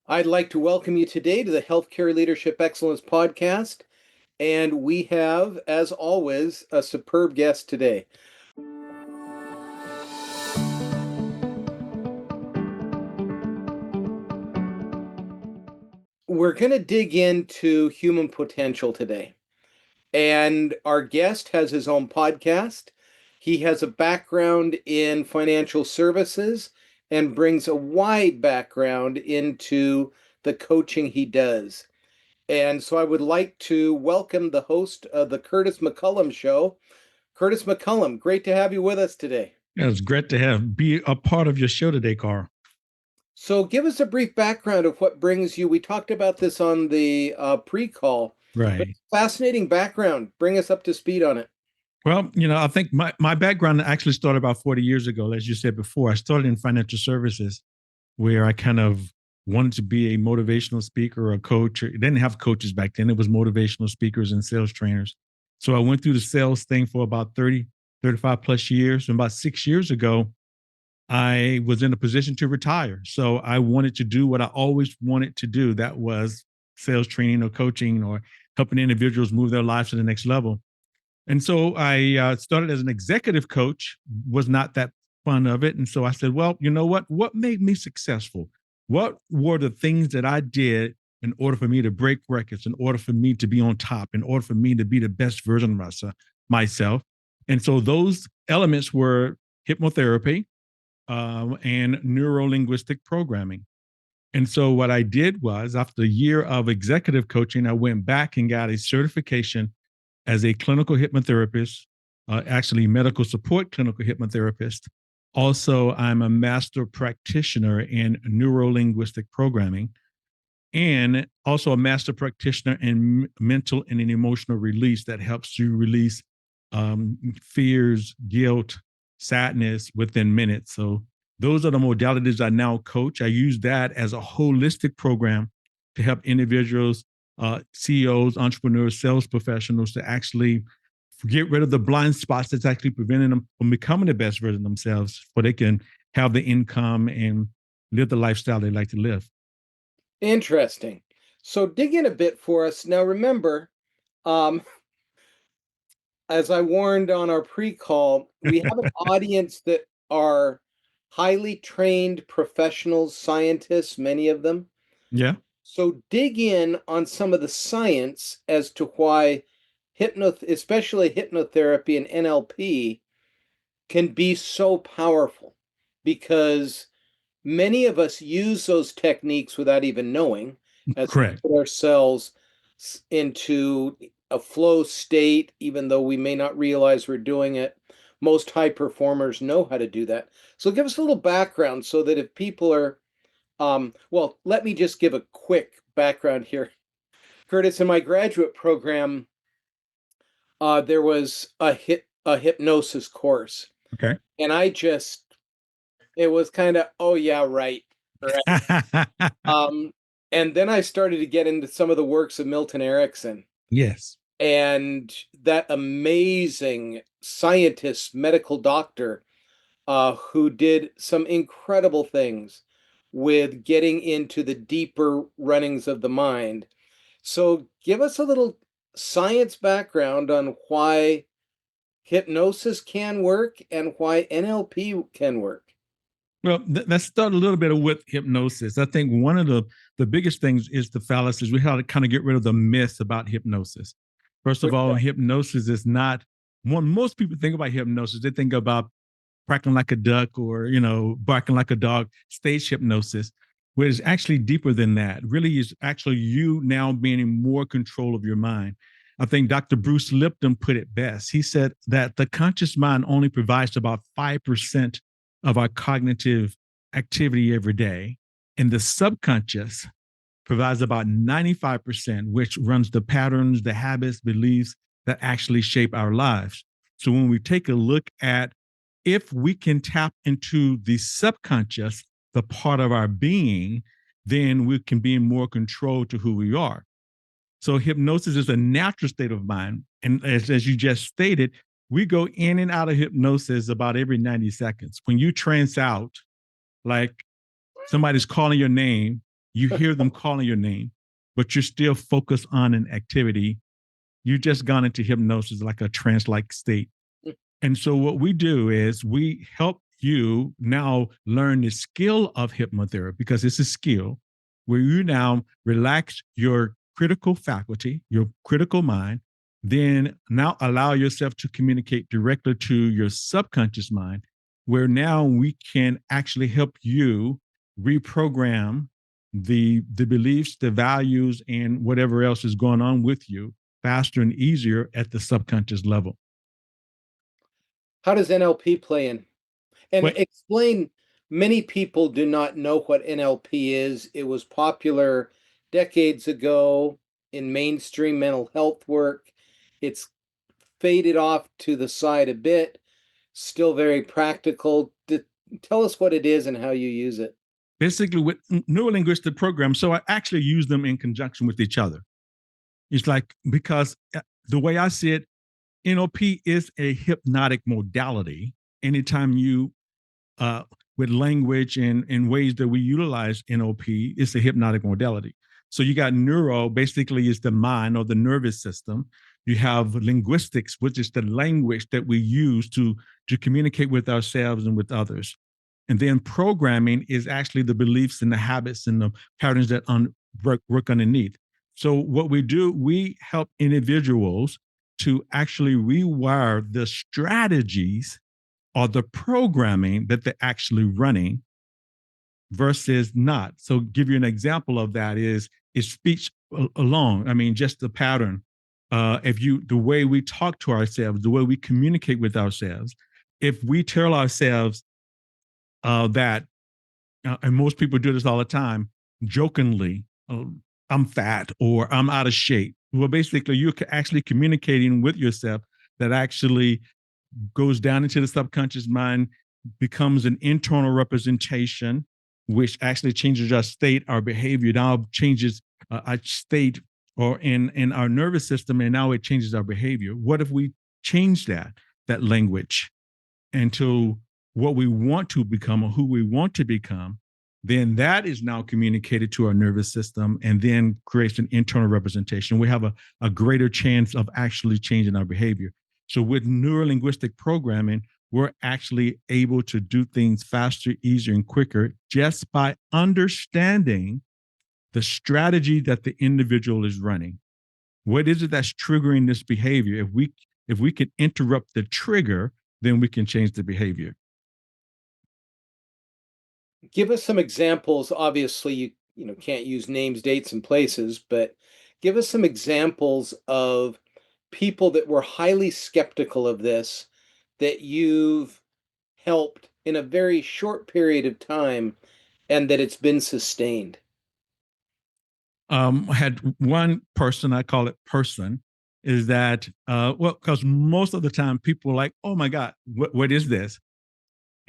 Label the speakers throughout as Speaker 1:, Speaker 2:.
Speaker 1: I'd like to welcome you today to the Healthcare Leadership Excellence Podcast. And we have, as always, a superb guest today. We're going to dig into human potential today. And our guest has his own podcast. He has a background in financial services and brings a wide background into the coaching he does. And so I would like to welcome the host of the Curtis McCollum Show. Curtis McCollum, great to have you with us today.
Speaker 2: Yeah, it's great to be a part of your show today, Carl.
Speaker 1: So give us a brief background of what brings you. We talked about this on the pre-call, but
Speaker 2: Right.
Speaker 1: fascinating background. Bring us up to speed on it.
Speaker 2: Well, I think my background actually started about 40 years ago. As you said before, I started in financial services where I kind of wanted to be a motivational speaker or a coach. It didn't have coaches back then. It was motivational speakers and sales trainers. So I went through the sales thing for about 30, 35 plus years. And about 6 years ago, I was in a position to retire. So I wanted to do what I always wanted to do. That was sales training or coaching or helping individuals move their lives to the next level. And so I started as an executive coach, was not that fun of it. And so I said, well, you know what? What made me successful? What were the things that I did in order for me to break records, in order for me to be on top, in order for me to be the best version of myself? And so those elements were hypnotherapy, and neuro-linguistic programming. And so what I did was, after a year of executive coaching, I went back and got a certification as a clinical hypnotherapist, actually medical support clinical hypnotherapist. Also, I'm a master practitioner in neuro-linguistic programming and also a master practitioner in mental and emotional release that helps you release fears, guilt, sadness within minutes. So those are the modalities I now coach. I use that as a holistic program to help individuals, CEOs, entrepreneurs, sales professionals to actually get rid of the blind spots that's actually preventing them from becoming the best version of themselves, so they can have the income and live the lifestyle they like to live.
Speaker 1: Interesting. So dig in a bit for us. Now remember, um, as I warned on our pre-call, we have an audience that are highly trained professionals, scientists, many of them.
Speaker 2: Yeah.
Speaker 1: So dig in on some of the science as to why especially hypnotherapy and NLP can be so powerful, because many of us use those techniques without even knowing, as we
Speaker 2: Correct.
Speaker 1: put ourselves into a flow state, even though we may not realize we're doing it. Most high performers know how to do that. So give us a little background so that if people are, well, let me just give a quick background here. Curtis, in my graduate program, there was a hypnosis course,
Speaker 2: Okay.
Speaker 1: and it was kind of, oh yeah, right, right. Um, and then I started to get into some of the works of Milton Erickson
Speaker 2: Yes.
Speaker 1: and that amazing scientist, medical doctor, who did some incredible things with getting into the deeper runnings of the mind. So give us a little science background on why hypnosis can work and why NLP can work.
Speaker 2: Well, let's start a little bit with hypnosis. I think one of the biggest things is the fallacies. We have to kind of get rid of the myths about hypnosis. First of
Speaker 1: What's
Speaker 2: all,
Speaker 1: that?
Speaker 2: hypnosis is not when most people think about hypnosis, they think about quacking like a duck or, barking like a dog, stage hypnosis, where it's actually deeper than that. Really is actually you now being in more control of your mind. I think Dr. Bruce Lipton put it best. He said that the conscious mind only provides about 5% of our cognitive activity every day, and the subconscious provides about 95%, which runs the patterns, the habits, beliefs that actually shape our lives. So when we take a look at if we can tap into the subconscious, the part of our being, then we can be in more control to who we are. So hypnosis is a natural state of mind. And as you just stated, we go in and out of hypnosis about every 90 seconds. When you trance out, like somebody's calling your name, You hear them calling your name, but you're still focused on an activity. You just gone into hypnosis, like a trance-like state. And so what we do is we help you now learn the skill of hypnotherapy, because it's a skill where you now relax your critical faculty, your critical mind, then now allow yourself to communicate directly to your subconscious mind, where now we can actually help you reprogram the beliefs, the values, and whatever else is going on with you faster and easier at the subconscious level.
Speaker 1: How does NLP play in? And
Speaker 2: But
Speaker 1: explain, many people do not know what NLP is. It was popular decades ago in mainstream mental health work. It's faded off to the side a bit, still very practical. Tell us what it is and how you use it.
Speaker 2: basically, with neuro-linguistic programs, so I actually use them in conjunction with each other. It's like, because the way I see it, NLP is a hypnotic modality. Anytime you uh, with language and ways that we utilize NLP, it's a hypnotic modality. So you got neuro, basically is the mind or the nervous system. You have linguistics, which is the language that we use to communicate with ourselves and with others. And then programming is actually the beliefs and the habits and the patterns that work underneath. So what we do, we help individuals to actually rewire the strategies or the programming that they're actually running versus not. So give you an example of that is speech alone. I mean, just the pattern. If you, the way we talk to ourselves, the way we communicate with ourselves, if we tell ourselves that, and most people do this all the time, jokingly, I'm fat or I'm out of shape. Well, basically, you're actually communicating with yourself that actually goes down into the subconscious mind, becomes an internal representation, which actually changes our state, our behavior. Now changes our state or in our nervous system, and now it changes our behavior. What if we change that language into what we want to become or who we want to become? Then that is now communicated to our nervous system and then creates an internal representation. We have a greater chance of actually changing our behavior. So with neuro-linguistic programming, we're actually able to do things faster, easier, and quicker just by understanding the strategy that the individual is running. What is it that's triggering this behavior? If we can interrupt the trigger, then we can change the behavior.
Speaker 1: Give us some examples. Obviously, you can't use names, dates, and places, but give us some examples of people that were highly skeptical of this that you've helped in a very short period of time and that it's been sustained.
Speaker 2: I had one person, I call it person, is that, well, because most of the time people are like, oh my God, what is this?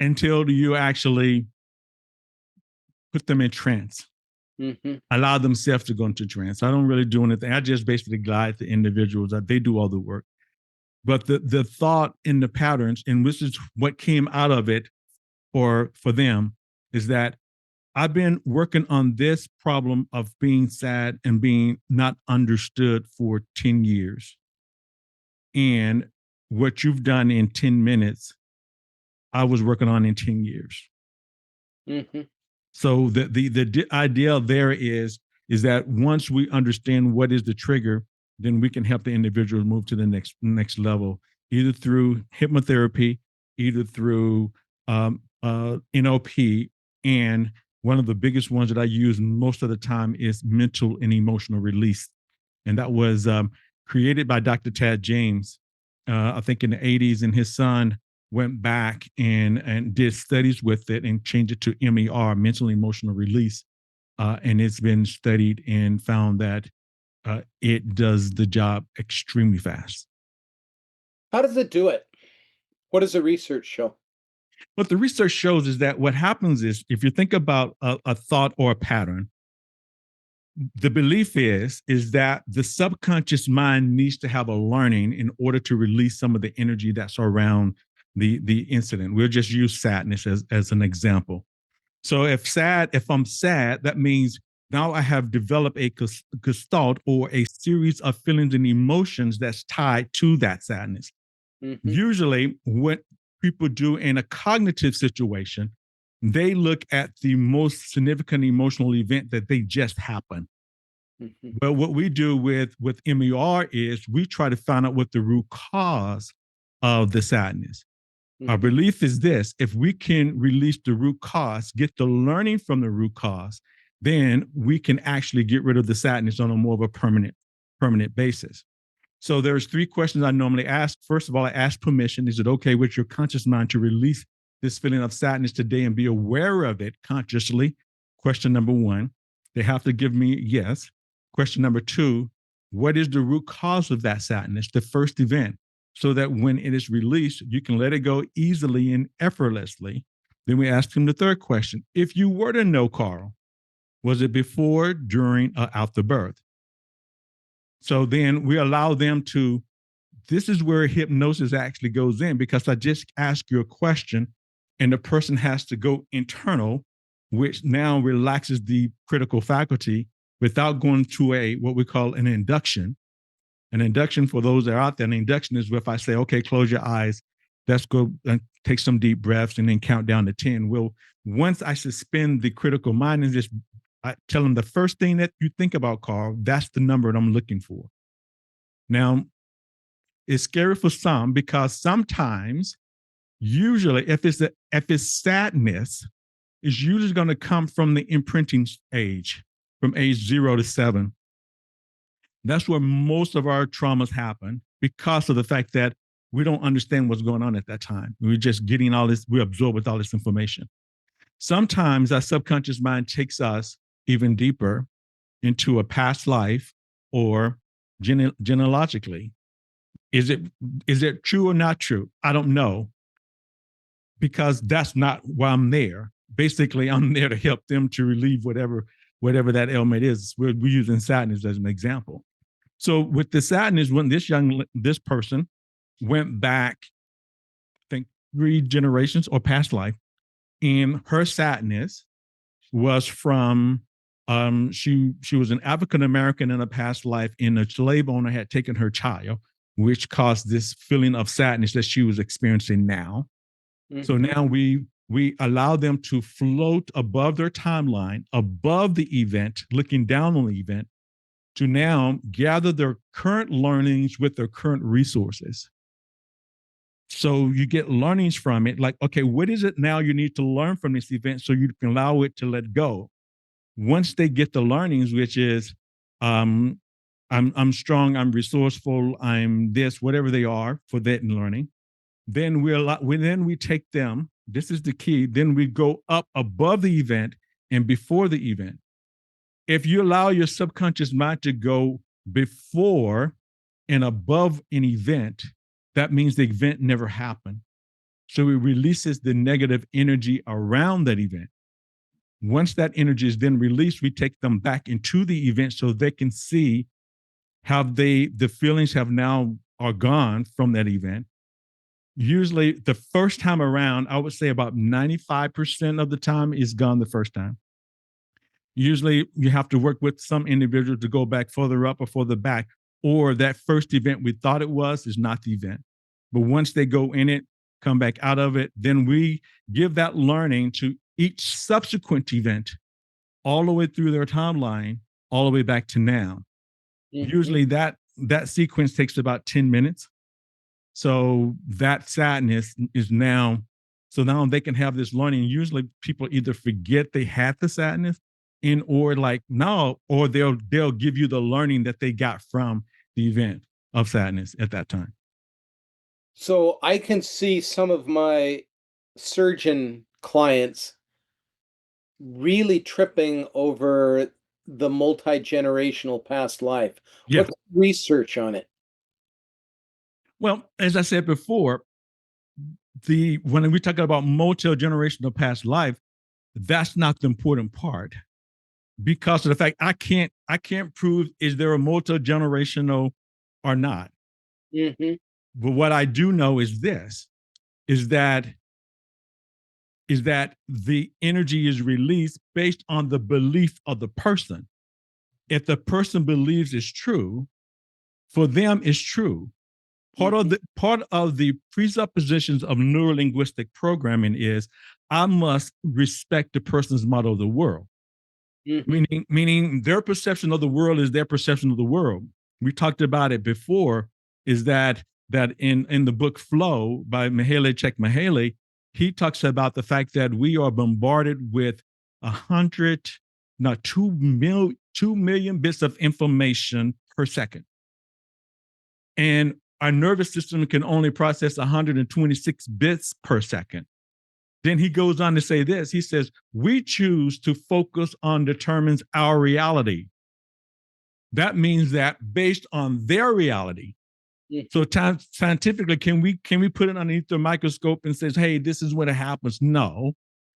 Speaker 2: Until you actually put them in trance, allow themselves to go into trance. I don't really do anything. I just basically guide the individuals that they do all the work. But the thought in the patterns, and which is what came out of it for them, is that I've been working on this problem of being sad and being not understood for 10 years. And what you've done in 10 minutes, I was working on in 10 years.
Speaker 1: Mm-hmm.
Speaker 2: So the idea there is that once we understand what is the trigger, then we can help the individual move to the next level, either through hypnotherapy, either through NLP, and one of the biggest ones that I use most of the time is mental and emotional release, and that was created by Dr. Tad James, I think in the '80s, and his son went back and did studies with it and changed it to MER, mental emotional release. And it's been studied and found that it does the job extremely fast.
Speaker 1: How does it do it? What does the research show?
Speaker 2: What the research shows is that what happens is if you think about a thought or a pattern, the belief is that the subconscious mind needs to have a learning in order to release some of the energy that's around the incident. We'll just use sadness as an example. So if I'm sad, that means Now I have developed a gestalt or a series of feelings and emotions that's tied to that sadness.
Speaker 1: Mm-hmm.
Speaker 2: Usually, what people do in a cognitive situation, they look at the most significant emotional event that they just happened.
Speaker 1: Mm-hmm.
Speaker 2: But what we do with MER is we try to find out what the root cause of the sadness. Our
Speaker 1: Mm-hmm.
Speaker 2: belief is this: if we can release the root cause, get the learning from the root cause, then we can actually get rid of the sadness on a more of a permanent basis. So there's three questions I normally ask. First of all, I ask permission. Is it okay with your conscious mind to release this feeling of sadness today and be aware of it consciously? Question number one, they have to give me yes. Question number two, what is the root cause of that sadness, the first event, so that when it is released, you can let it go easily and effortlessly. Then we ask them the third question. If you were to know, Carl, was it before, during, or after birth? So then we allow them to, this is where hypnosis actually goes in, because I just ask you a question and the person has to go internal, which now relaxes the critical faculty without going to a, what we call an induction. An induction, for those that are out there, an induction is if I say, okay, close your eyes, let's go and take some deep breaths and then count down to 10. Well, once I suspend the critical mind and just I tell them the first thing that you think about, Carl, that's the number that I'm looking for. Now, it's scary for some because sometimes, usually, if it's sadness, it's usually going to come from the imprinting age, from age 0 to 7. That's where most of our traumas happen because of the fact that we don't understand what's going on at that time. We're just getting all this, we absorb with all this information. Sometimes our subconscious mind takes us even deeper into a past life or genealogically. Is it true or not true? I don't know, because that's not why I'm there. Basically, I'm there to help them to relieve whatever that ailment is. We're using sadness as an example. So with the sadness, when this person went back, I think 3 generations or past life, and her sadness was from she was an African American in a past life, and a slave owner had taken her child, which caused this feeling of sadness that she was experiencing now. Mm-hmm. So now we allow them to float above their timeline, above the event, looking down on the event, to now gather their current learnings with their current resources. So you get learnings from it, like, okay, what is it now you need to learn from this event so you can allow it to let go? Once they get the learnings, which is, I'm strong, I'm resourceful, I'm this, whatever they are for that in learning, then we take them. This is the key. Then we go up above the event and before the event. If you allow your subconscious mind to go before and above an event, that means the event never happened. So it releases the negative energy around that event. Once that energy is then released, we take them back into the event so they can see how the feelings are gone from that event. Usually the first time around, I would say about 95% of the time is gone the first time. Usually you have to work with some individual to go back further up or further back, or that first event we thought it was is not the event. But once they go in it, come back out of it, then we give that learning to each subsequent event all the way through their timeline, all the way back to now. Mm-hmm. Usually that sequence takes about 10 minutes. So that sadness is now, so now they can have this learning. Usually people either forget they had the sadness or like, no, or they'll give you the learning that they got from the event of sadness at that time.
Speaker 1: So I can see some of my surgeon clients really tripping over the multi-generational past life. Yeah. What's research on it?
Speaker 2: Well, as I said before, when we talk about multi-generational past life, that's not the important part, because of the fact I can't prove is there a multi-generational or not. Mm-hmm. But what I do know is this, is that is that the energy is released based on the belief of the person. If the person believes it's true, for them it's true. Part of the presuppositions of neuro-linguistic programming is I must respect the person's model of the world.
Speaker 1: Mm-hmm.
Speaker 2: Meaning their perception of the world is their perception of the world. We talked about it before, is that in the book Flow by Mihaly Csikszentmihalyi, he talks about the fact that we are bombarded with 100, not 2 million bits of information per second. And our nervous system can only process 126 bits per second. Then he goes on to say this. He says, we choose to focus on determines our reality. That means that based on their reality. So scientifically, can we put it underneath the microscope and says, hey, this is what happens? No.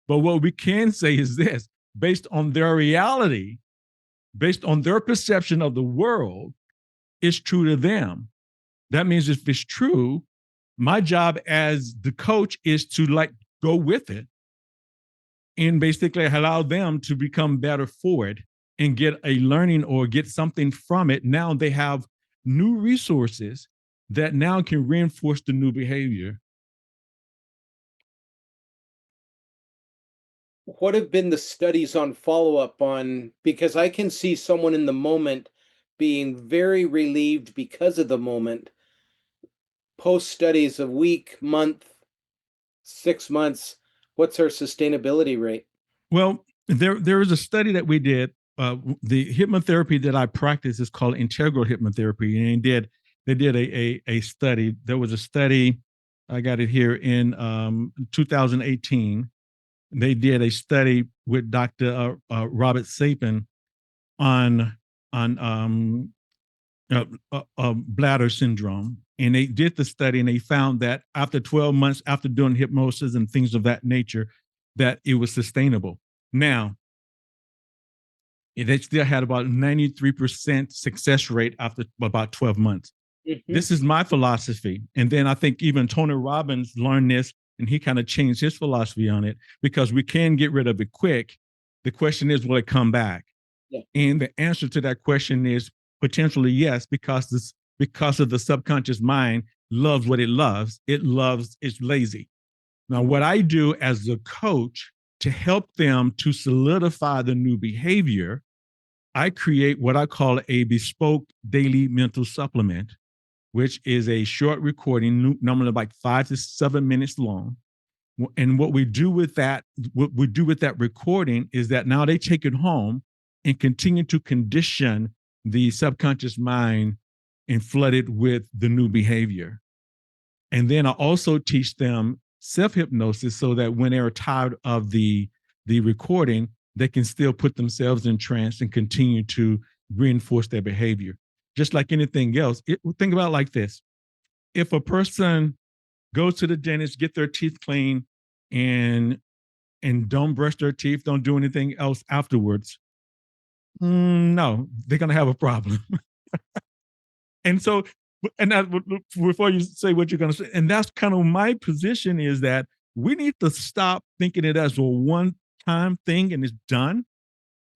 Speaker 2: But what we can say is this, based on their reality, based on their perception of the world, it's true to them. That means if it's true, my job as the coach is to go with it and basically allow them to become better for it and get a learning or get something from it. Now they have new resources that now can reinforce the new behavior.
Speaker 1: What have been the studies on follow-up on, because I can see someone in the moment being very relieved because of the moment. Post studies of week, month, 6 months, what's our sustainability rate?
Speaker 2: Well, there is a study that we did. The hypnotherapy that I practice is called integral hypnotherapy, and they did a study. There was a study, I got it here in 2018. They did a study with Dr. Robert Sapin on bladder syndrome, and they did the study, and they found that after 12 months, after doing hypnosis and things of that nature, that it was sustainable. Now, they still had about 93% success rate after about 12 months. Mm-hmm. This is my philosophy. And then I think even Tony Robbins learned this, and he kind of changed his philosophy on it, because we can get rid of it quick. The question is, will it come back? Yeah. And the answer to that question is potentially yes, because of the subconscious mind loves what it loves. It's lazy. Now, what I do as a coach to help them to solidify the new behavior, I create what I call a bespoke daily mental supplement, which is a short recording, normally like 5 to 7 minutes long. And what we do with that recording is that now they take it home and continue to condition the subconscious mind and flood it with the new behavior. And then I also teach them self-hypnosis so that when they're tired of the recording, they can still put themselves in trance and continue to reinforce their behavior. Just like anything else, think about it like this. If a person goes to the dentist, get their teeth clean, and don't brush their teeth, don't do anything else afterwards, no, they're going to have a problem. And so, and that, before you say what you're going to say, and that's kind of my position, is that we need to stop thinking it as a one-time thing and it's done.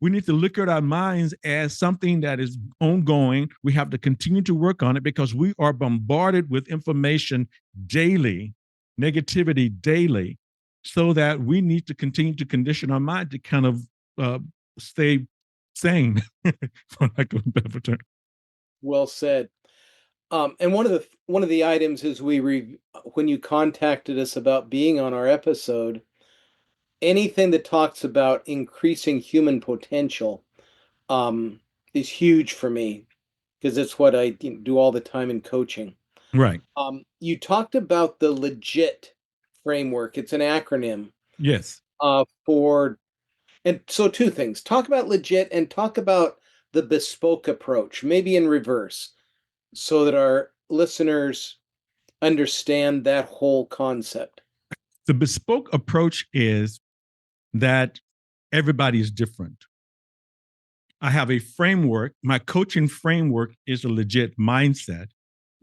Speaker 2: We need to look at our minds as something that is ongoing. We have to continue to work on it because we are bombarded with information daily, negativity daily, so that we need to continue to condition our mind to kind of stay sane, for lack of a better term.
Speaker 1: Well said. And one of the items is when you contacted us about being on our episode, anything that talks about increasing human potential is huge for me, because it's what I do all the time in coaching.
Speaker 2: Right.
Speaker 1: You talked about the legit framework. It's an acronym.
Speaker 2: Yes.
Speaker 1: And so two things. Talk about legit and talk about the bespoke approach, maybe in reverse, so that our listeners understand that whole concept.
Speaker 2: The bespoke approach is that everybody is different. I have a framework. My coaching framework is a legit mindset.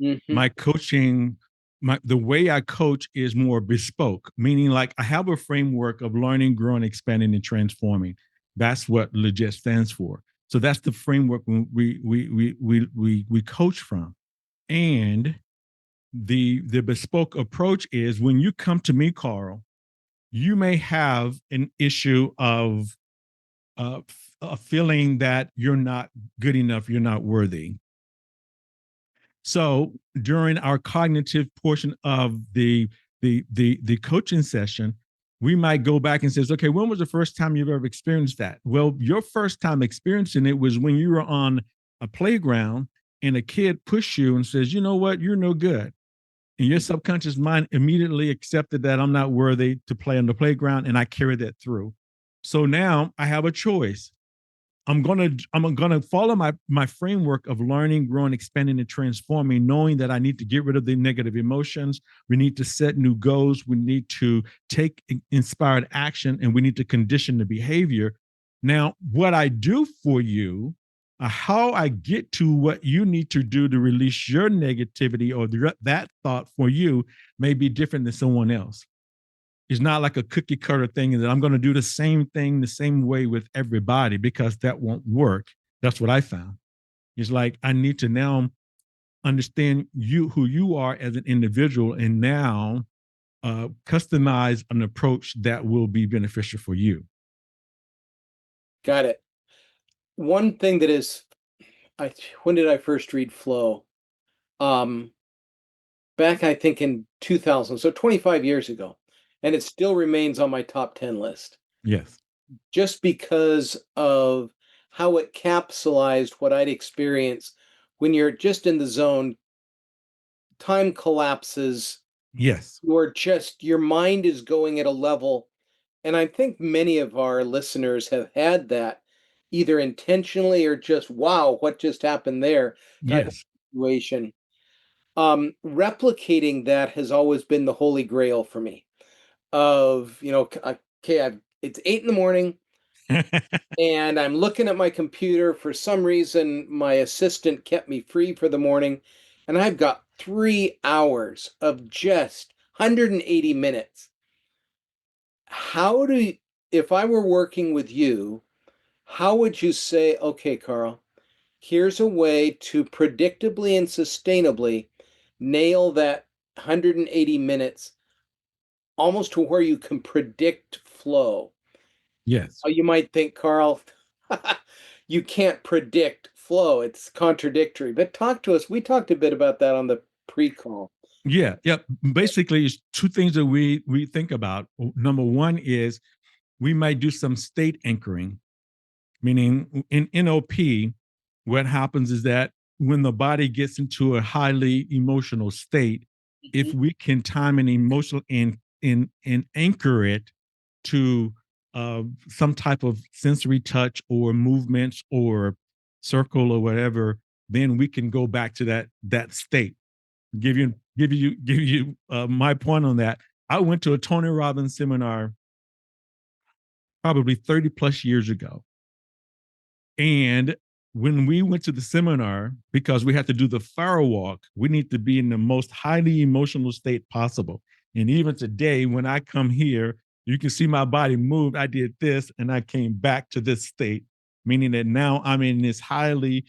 Speaker 2: Mm-hmm. My coaching the way I coach is more bespoke, meaning like I have a framework of learning, growing, expanding, and transforming. That's what legit stands for. So that's the framework we coach from. And the bespoke approach is when you come to me, Carl, you may have an issue of a feeling that you're not good enough, you're not worthy. So during our cognitive portion of the coaching session, we might go back and says, okay, when was the first time you've ever experienced that? Well, your first time experiencing it was when you were on a playground and a kid pushed you and says, you know what, you're no good. And your subconscious mind immediately accepted that I'm not worthy to play on the playground, and I carried that through. So now I have a choice. I'm gonna follow my framework of learning, growing, expanding, and transforming, knowing that I need to get rid of the negative emotions. We need to set new goals. We need to take inspired action, and we need to condition the behavior. Now, what I do for you, how I get to what you need to do to release your negativity or that thought for you may be different than someone else. It's not like a cookie cutter thing that I'm going to do the same thing the same way with everybody, because that won't work. That's what I found. It's like I need to now understand who you are as an individual, and now customize an approach that will be beneficial for you.
Speaker 1: Got it. One thing that is, when did I first read Flow? Um, Back, I think, in 2000, so 25 years ago, and it still remains on my top 10 list,
Speaker 2: Yes.
Speaker 1: just because of how it capsulized what I'd experienced when you're just in the zone. Time collapses.
Speaker 2: Yes.
Speaker 1: Your mind is going at a level, and I think many of our listeners have had that, either intentionally or just, wow, what just happened there type of
Speaker 2: Yes.
Speaker 1: situation. Replicating that has always been the holy grail for me. Of, okay, it's 8 in the morning, and I'm looking at my computer. For some reason, my assistant kept me free for the morning, and I've got 3 hours of just 180 minutes. How do you, if I were working with you, how would you say, okay, Carl, here's a way to predictably and sustainably nail that 180 minutes almost to where you can predict flow?
Speaker 2: Yes.
Speaker 1: You might think, Carl, you can't predict flow. It's contradictory. But talk to us. We talked a bit about that on the pre-call.
Speaker 2: Yeah. Yeah. Basically, it's two things that we think about. Number one is we might do some state anchoring, meaning in NLP, what happens is that when the body gets into a highly emotional state, if we can time an emotional and anchor it to some type of sensory touch or movements or circle or whatever, then we can go back to that state. Give you my point on that. I went to a Tony Robbins seminar probably 30 plus years ago. And when we went to the seminar, because we had to do the fire walk, we need to be in the most highly emotional state possible. And even today, when I come here, you can see my body move. I did this and I came back to this state, meaning that now I'm in this highly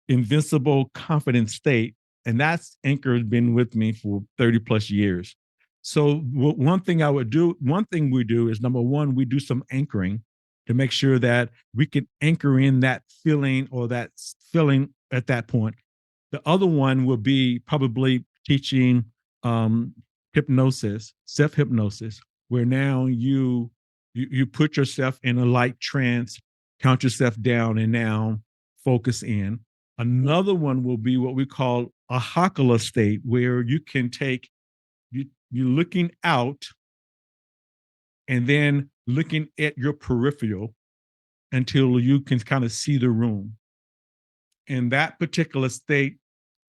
Speaker 2: invincible, confident state. And that's anchor has been with me for 30 plus years. So one thing we do is, number one, we do some anchoring to make sure that we can anchor in that feeling or that feeling at that point. The other one will be probably teaching hypnosis, self-hypnosis, where now you put yourself in a light trance, count yourself down, and now focus in. Another one will be what we call a hakala state, where you can take you're looking out and then looking at your peripheral until you can kind of see the room. In that particular state,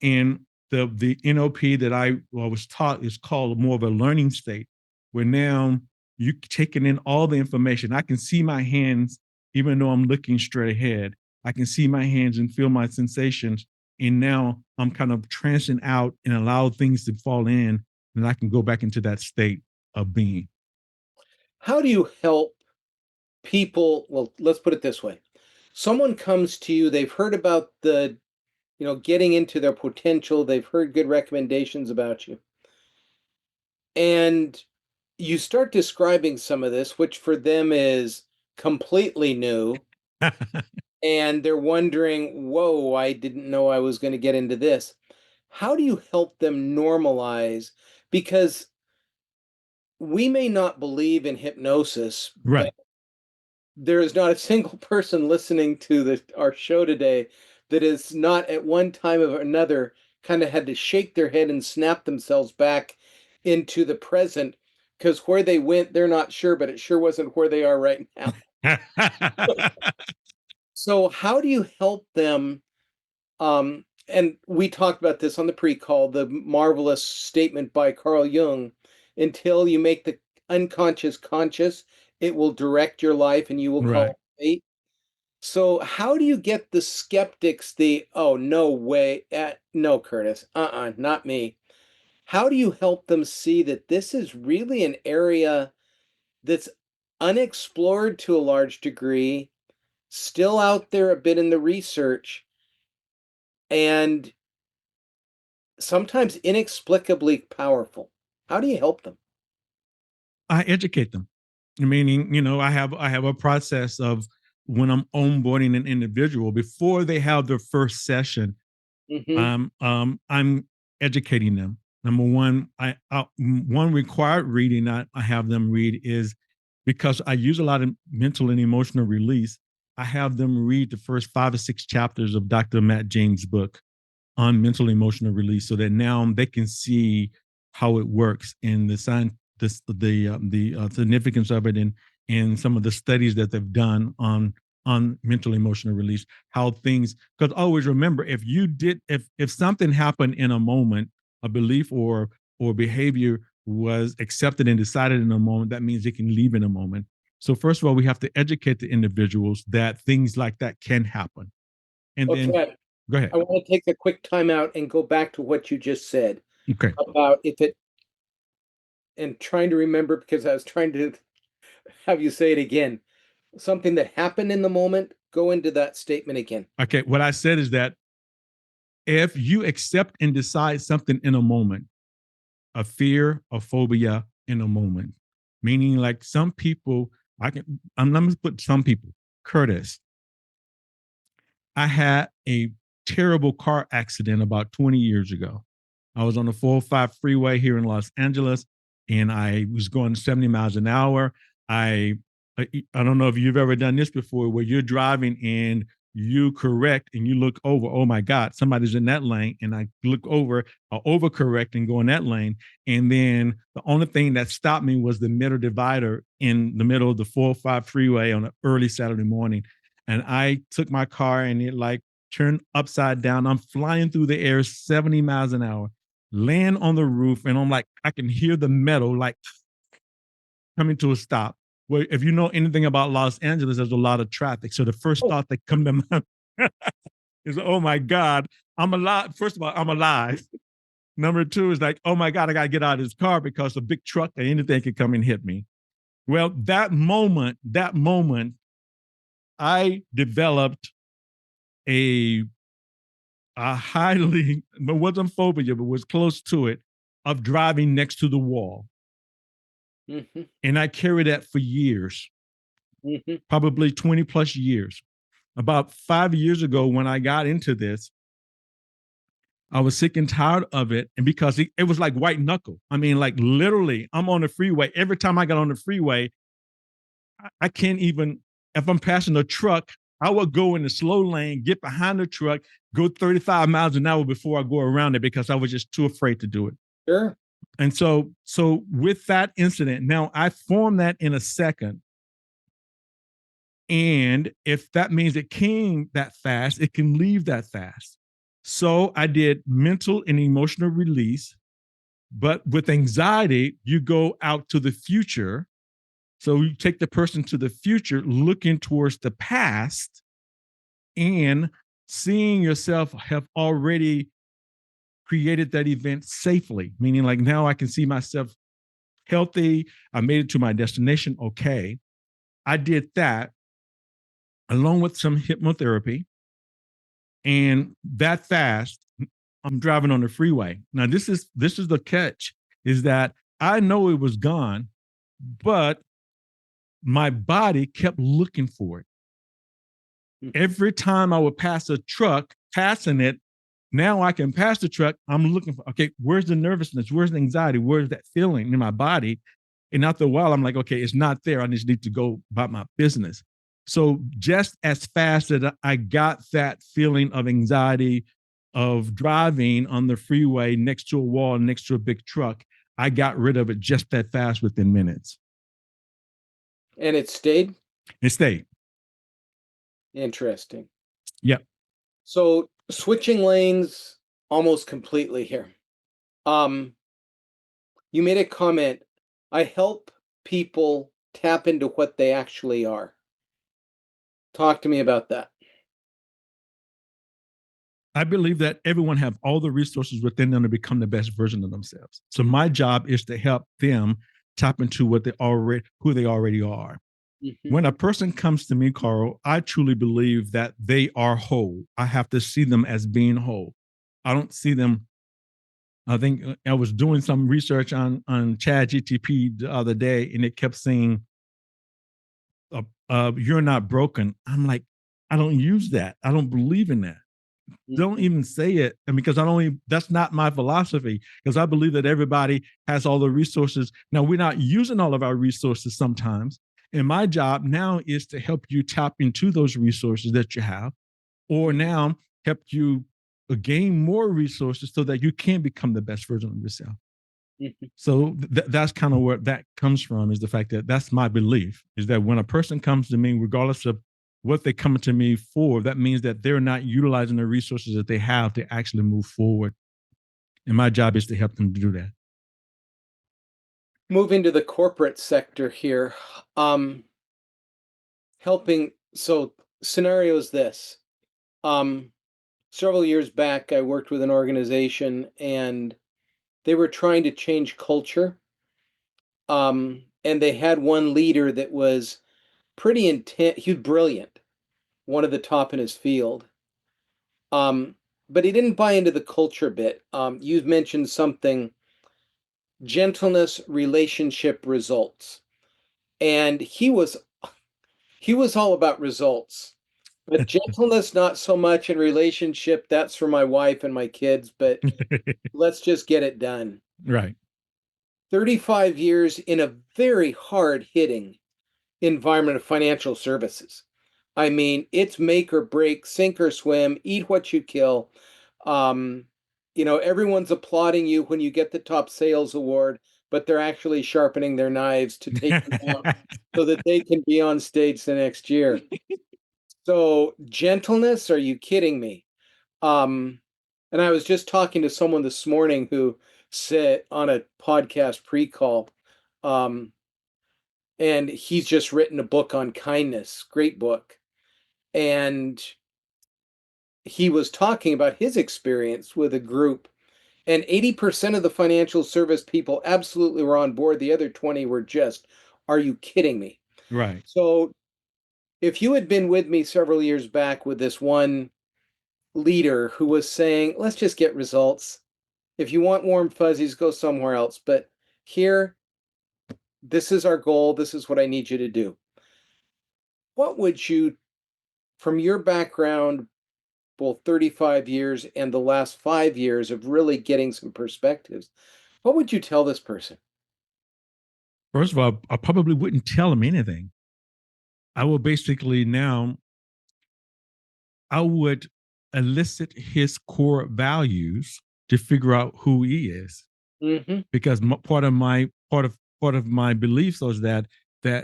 Speaker 2: in the NLP that I was taught, is called more of a learning state, where now you taking in all the information. I can see my hands, even though I'm looking straight ahead. I can see my hands and feel my sensations. And now I'm kind of trancing out and allow things to fall in and I can go back into that state of being.
Speaker 1: How do you help people? Well, let's put it this way. Someone comes to you, they've heard about getting into their potential, they've heard good recommendations about you. And you start describing some of this, which for them is completely new. And they're wondering, whoa, I didn't know I was going to get into this. How do you help them normalize? Because we may not believe in hypnosis,
Speaker 2: Right.
Speaker 1: but there is not a single person listening to our show today that is not at one time or another kind of had to shake their head and snap themselves back into the present, because where they went, they're not sure, but it sure wasn't where they are right now. So how do you help them? And we talked about this on the pre-call, the marvelous statement by Carl Jung: until you make the unconscious conscious, it will direct your life and you will call
Speaker 2: Right.
Speaker 1: it fate. So how do you get the skeptics, oh, no way, no, Curtis, not me. How do you help them see that this is really an area that's unexplored to a large degree, still out there a bit in the research, and sometimes inexplicably powerful? How do you help them?
Speaker 2: I educate them. Meaning, I have a process of when I'm onboarding an individual before they have their first session.
Speaker 1: Mhm.
Speaker 2: I'm educating them. Number one, one required reading that I have them read is, because I use a lot of mental and emotional release. I have them read the first 5 or 6 chapters of Dr. Matt James' book on mental emotional release, so that now they can see how it works and the significance of it, and some of the studies that they've done on mental emotional release, how things, because always remember, if something happened in a moment, a belief or behavior was accepted and decided in a moment, that means it can leave in a moment. So first of all, we have to educate the individuals that things like that can happen. And then
Speaker 1: Okay,
Speaker 2: go ahead.
Speaker 1: I want to take a quick time out and go back to what you just said
Speaker 2: Okay.
Speaker 1: about if it, and trying to remember because I was trying to have you say it again. Something that happened in the moment, go into that statement again.
Speaker 2: Okay. What I said is that if you accept and decide something in a moment, a fear, a phobia in a moment, meaning like some people, I'm going to put some people, Curtis, I had a terrible car accident about 20 years ago. I was on the 405 freeway here in Los Angeles, and I was going 70 miles an hour. I I don't know if you've ever done this before, where you're driving and you correct and you look over, oh my God, somebody's in that lane. And I look over, I overcorrect and go in that lane. And then the only thing that stopped me was the middle divider in the middle of the 405 freeway on an early Saturday morning. And I took my car and it like turned upside down. I'm flying through the air 70 miles an hour, land on the roof, and I'm like, I can hear the metal like coming to a stop. Well, if you know anything about Los Angeles, there's a lot of traffic. So the first
Speaker 1: Oh,
Speaker 2: thought that come to mind is, oh my God, I'm alive. First of all, I'm alive. Number two is like, oh my God, I got to get out of this car because a big truck or anything could come and hit me. Well, that moment, I developed a highly, but wasn't phobia, but was close to it, of driving next to the wall.
Speaker 1: mhm,
Speaker 2: And I carried that for years,
Speaker 1: mhm.
Speaker 2: probably 20 plus years. About 5 years ago, when I got into this, I was sick and tired of it. And because it was like white knuckle. I mean, like literally, I'm on the freeway. Every time I got on the freeway, I can't even, if I'm passing a truck, I would go in the slow lane, get behind the truck, go 35 miles an hour before I go around it because I was just too afraid to do it.
Speaker 1: Sure.
Speaker 2: And so with that incident, now I formed that in a second. And if that means it came that fast, it can leave that fast. So I did mental and emotional release. But with anxiety, you go out to the future. So you take the person to the future, looking towards the past and seeing yourself have already created that event safely, meaning like now I can see myself healthy. I made it to my destination. Okay. I did that along with some hypnotherapy. And that fast, I'm driving on the freeway. Now, this is the catch, is that I know it was gone, but my body kept looking for it. Every time I would pass a truck, passing it, now I can pass the truck. I'm looking for, okay, where's the nervousness? Where's the anxiety? Where's that feeling in my body? And after a while, I'm like, okay, it's not there. I just need to go about my business. So just as fast as I got that feeling of anxiety of driving on the freeway next to a wall, next to a big truck, I got rid of it just that fast within minutes.
Speaker 1: And it stayed?
Speaker 2: It stayed.
Speaker 1: Interesting.
Speaker 2: Yep.
Speaker 1: So switching lanes almost completely here. You made a comment. I help people tap into what they actually are. Talk to me about that.
Speaker 2: I believe that everyone have all the resources within them to become the best version of themselves. So my job is to help them tap into who they already are.
Speaker 1: Mm-hmm.
Speaker 2: When a person comes to me, Carl, I truly believe that they are whole. I have to see them as being whole. I don't see them. I think I was doing some research on ChatGPT the other day, and it kept saying, "You're not broken." I'm like, I don't use that. I don't believe in that. Don't even say it. And because that's not my philosophy, because I believe that everybody has all the resources. Now, we're not using all of our resources sometimes. And my job now is to help you tap into those resources that you have, or now help you gain more resources so that you can become the best version of yourself. So that's kind of where that comes from, is the fact that that's my belief, is that when a person comes to me, regardless of what they're coming to me for, that means that they're not utilizing the resources that they have to actually move forward. And my job is to help them do that.
Speaker 1: Moving to the corporate sector here, helping. So scenario is this. Several years back, I worked with an organization and they were trying to change culture. And they had one leader that was pretty intense. He was brilliant, one of the top in his field. Um, but he didn't buy into the culture bit. You've mentioned something: gentleness, relationship, results. And he was all about results. But gentleness, not so much, in relationship, that's for my wife and my kids, but let's just get it done.
Speaker 2: Right.
Speaker 1: 35 years in a very hard hitting environment of financial services. I mean, it's make or break, sink or swim, eat what you kill. Um, everyone's applauding you when you get the top sales award, but they're actually sharpening their knives to take you out so that they can be on stage the next year. So, gentleness, are you kidding me? Um, and I was just talking to someone this morning who said on a podcast pre-call, um, and he's just written a book on kindness, great book. And he was talking about his experience with a group, and 80% of the financial service people absolutely were on board. The other 20 were just, are you kidding me?
Speaker 2: Right.
Speaker 1: So if you had been with me several years back with this one leader who was saying, let's just get results. If you want warm fuzzies, go somewhere else. But here, this is our goal. This is what I need you to do. What would you, from your background, both 35 years and the last 5 years of really getting some perspectives, what would you tell this person?
Speaker 2: First of all, I probably wouldn't tell him anything. I will basically now, I would elicit his core values to figure out who he is.
Speaker 1: Mm-hmm.
Speaker 2: Because part of my beliefs was that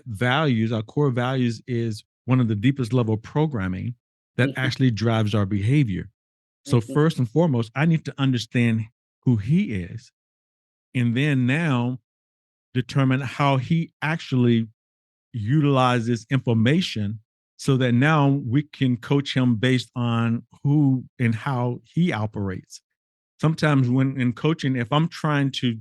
Speaker 2: values, our core values, is one of the deepest level programming that
Speaker 1: Mm-hmm.
Speaker 2: actually drives our behavior. So
Speaker 1: Mm-hmm.
Speaker 2: first and foremost, I need to understand who he is, and then now determine how he actually utilizes information, so that now we can coach him based on who and how he operates. sometimes when in coaching, if I'm trying to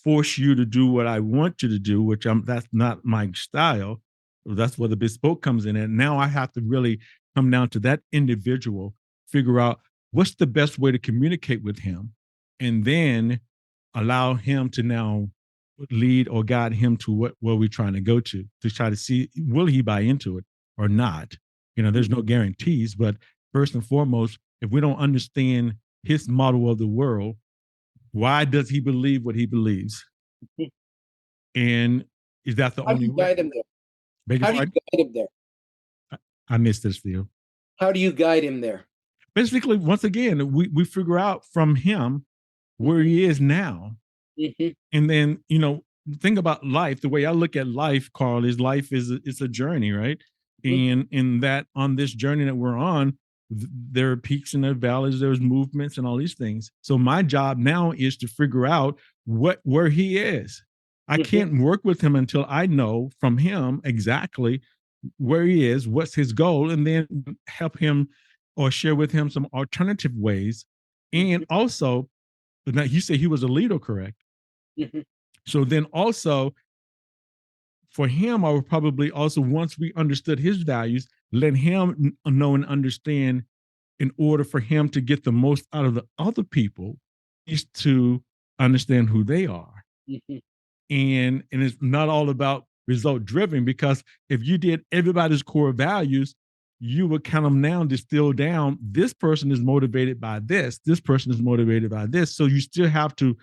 Speaker 2: force you to do what I want you to do, which that's not my style, that's where the bespoke comes in. And now I have to really come down to that individual, figure out what's the best way to communicate with him, and then allow him to now lead or guide him to what we're trying to go to try to see, will he buy into it or not? There's no guarantees, but first and foremost, if we don't understand his model of the world, why does he believe what he believes? And is that the
Speaker 1: How do
Speaker 2: only
Speaker 1: you
Speaker 2: way?
Speaker 1: guide him there?
Speaker 2: Beg your
Speaker 1: How do you
Speaker 2: pardon?
Speaker 1: guide him there?
Speaker 2: I missed this, Theo.
Speaker 1: How do you guide him there?
Speaker 2: Basically, once again, we figure out from him where
Speaker 1: Mm-hmm.
Speaker 2: he is now.
Speaker 1: Mm-hmm.
Speaker 2: And then, think about life. The way I look at life, Carl, is life is it's a journey, right? And in that, on this journey that we're on, there are peaks and there are valleys, there's movements and all these things. So my job now is to figure out where he is. I
Speaker 1: Mm-hmm.
Speaker 2: can't work with him until I know from him exactly where he is, what's his goal, and then help him or share with him some alternative ways. And also, now you say he was a leader, correct?
Speaker 1: Mm-hmm.
Speaker 2: So then also for him, I would probably also, once we understood his values, let him know and understand, in order for him to get the most out of the other people, is to understand who they are.
Speaker 1: Mm-hmm.
Speaker 2: And it's not all about result driven, because if you did everybody's core values, you would kind of now distill down, this person is motivated by this person is motivated by this. So you still have to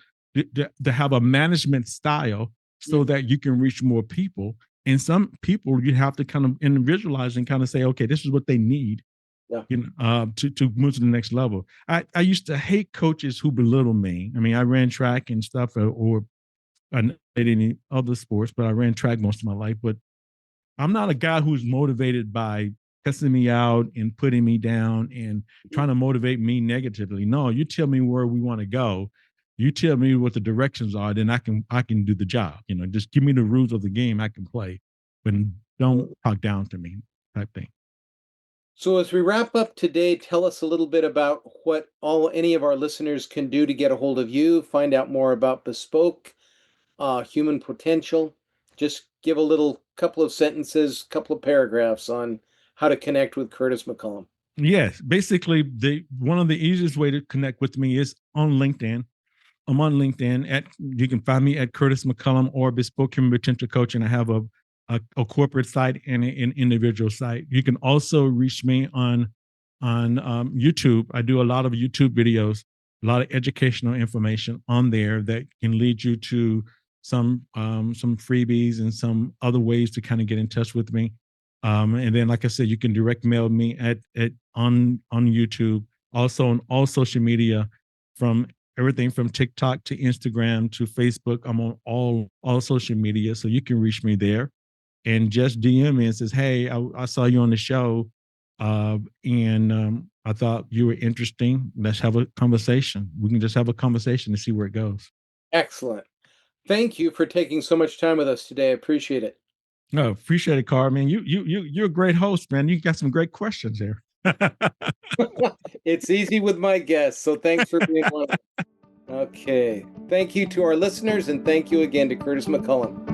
Speaker 2: have a management style so that you can reach more people. And some people you have to kind of individualize and kind of say, okay, this is what they need,
Speaker 1: Yeah.
Speaker 2: to move to the next level. I used to hate coaches who belittle me. I mean, I ran track and stuff, or I didn't any other sports, but I ran track most of my life. But I'm not a guy who's motivated by cussing me out and putting me down and trying to motivate me negatively. No, you tell me where we want to go. You tell me what the directions are, then I can do the job. Just give me the rules of the game I can play, but don't talk down to me, type thing.
Speaker 1: So as we wrap up today, tell us a little bit about what any of our listeners can do to get a hold of you, find out more about Bespoke, human potential. Just give a little couple of sentences, couple of paragraphs on how to connect with Curtis McCollum.
Speaker 2: Yes, basically, the one of the easiest way to connect with me is on LinkedIn. I'm on LinkedIn. You can find me at Curtis McCullum or Bespoke Human Potential Coach, and I have a corporate site and an individual site. You can also reach me on YouTube. I do a lot of YouTube videos, a lot of educational information on there that can lead you to some freebies and some other ways to kind of get in touch with me. And then, like I said, you can direct mail me on YouTube, also on all social media, from everything from TikTok to Instagram to Facebook. I'm on all social media, so you can reach me there and just DM me and says, "Hey, I saw you on the show, and I thought you were interesting. Let's have a conversation. We can just have a conversation to see where it goes."
Speaker 1: Excellent. Thank you for taking so much time with us today. I appreciate it.
Speaker 2: No, appreciate it, Carl. Man, you're a great host, man. You got some great questions here.
Speaker 1: It's easy with my guests, so thanks for being one of them. Okay. Thank you to our listeners, and thank you again to Curtis McCollum.